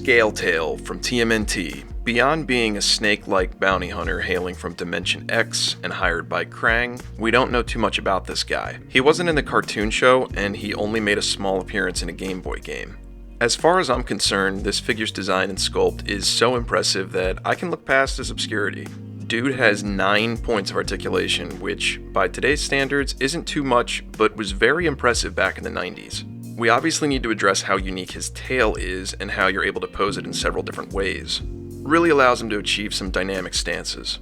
Scaletail from TMNT. Beyond being a snake-like bounty hunter hailing from Dimension X and hired by Krang, we don't know too much about this guy. He wasn't in the cartoon show, and he only made a small appearance in a Game Boy game. As far as I'm concerned, this figure's design and sculpt is so impressive that I can look past his obscurity. Dude has 9 points of articulation, which, by today's standards, isn't too much, but was very impressive back in the 90s. We obviously need to address how unique his tail is and how you're able to pose it in several different ways. Really allows him to achieve some dynamic stances.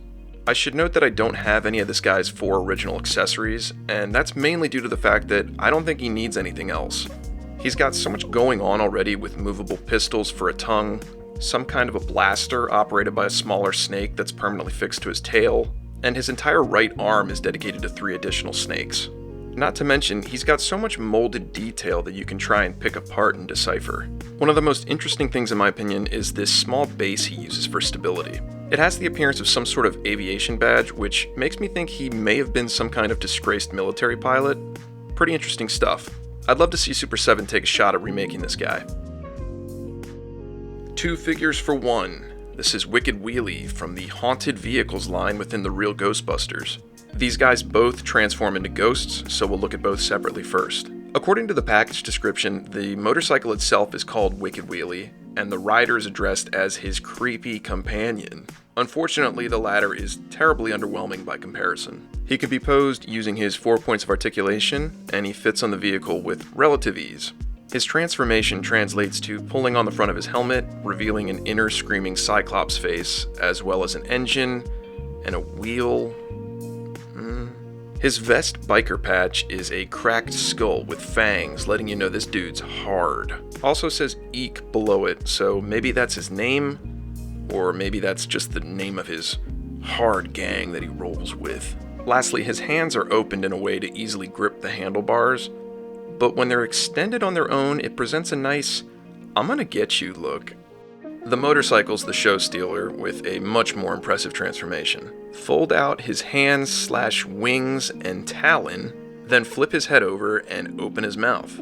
I should note that I don't have any of this guy's 4 original accessories, and that's mainly due to the fact that I don't think he needs anything else. He's got so much going on already with movable pistols for a tongue, some kind of a blaster operated by a smaller snake that's permanently fixed to his tail, and his entire right arm is dedicated to 3 additional snakes. Not to mention, he's got so much molded detail that you can try and pick apart and decipher. One of the most interesting things in my opinion is this small base he uses for stability. It has the appearance of some sort of aviation badge, which makes me think he may have been some kind of disgraced military pilot. Pretty interesting stuff. I'd love to see Super 7 take a shot at remaking this guy. 2 figures for 1. This is Wicked Wheelie from the Haunted Vehicles line within the Real Ghostbusters. These guys both transform into ghosts, so we'll look at both separately first. According to the package description, the motorcycle itself is called Wicked Wheelie, and the rider is addressed as his creepy companion. Unfortunately, the latter is terribly underwhelming by comparison. He can be posed using his 4 points of articulation, and he fits on the vehicle with relative ease. His transformation translates to pulling on the front of his helmet, revealing an inner screaming Cyclops face, as well as an engine and a wheel. His vest biker patch is a cracked skull with fangs, letting you know this dude's hard. Also says Eek below it, so maybe that's his name, or maybe that's just the name of his hard gang that he rolls with. Lastly, his hands are opened in a way to easily grip the handlebars, but when they're extended on their own, it presents a nice, I'm gonna get you look. The motorcycle's the show stealer with a much more impressive transformation. Fold out his hands/wings and talon, then flip his head over and open his mouth.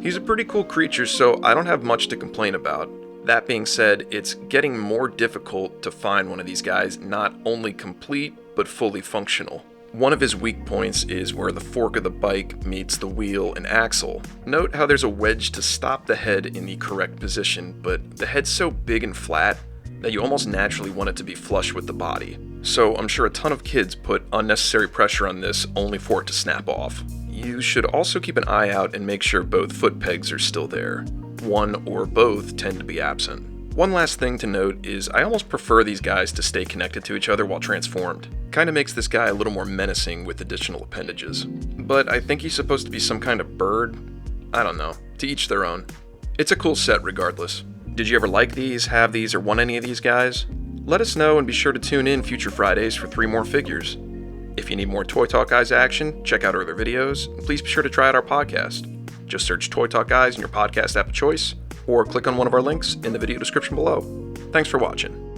He's a pretty cool creature, so I don't have much to complain about. That being said, it's getting more difficult to find one of these guys not only complete, but fully functional. One of his weak points is where the fork of the bike meets the wheel and axle. Note how there's a wedge to stop the head in the correct position, but the head's so big and flat that you almost naturally want it to be flush with the body. So I'm sure a ton of kids put unnecessary pressure on this only for it to snap off. You should also keep an eye out and make sure both foot pegs are still there. One or both tend to be absent. One last thing to note is I almost prefer these guys to stay connected to each other while transformed. Kinda makes this guy a little more menacing with additional appendages. But I think he's supposed to be some kind of bird. I don't know. To each their own. It's a cool set regardless. Did you ever like these, have these, or want any of these guys? Let us know and be sure to tune in future Fridays for 3 more figures. If you need more Toy Talk Guys action, check out our other videos, and please be sure to try out our podcast. Just search Toy Talk Guys in your podcast app of choice, or click on one of our links in the video description below. Thanks for watching.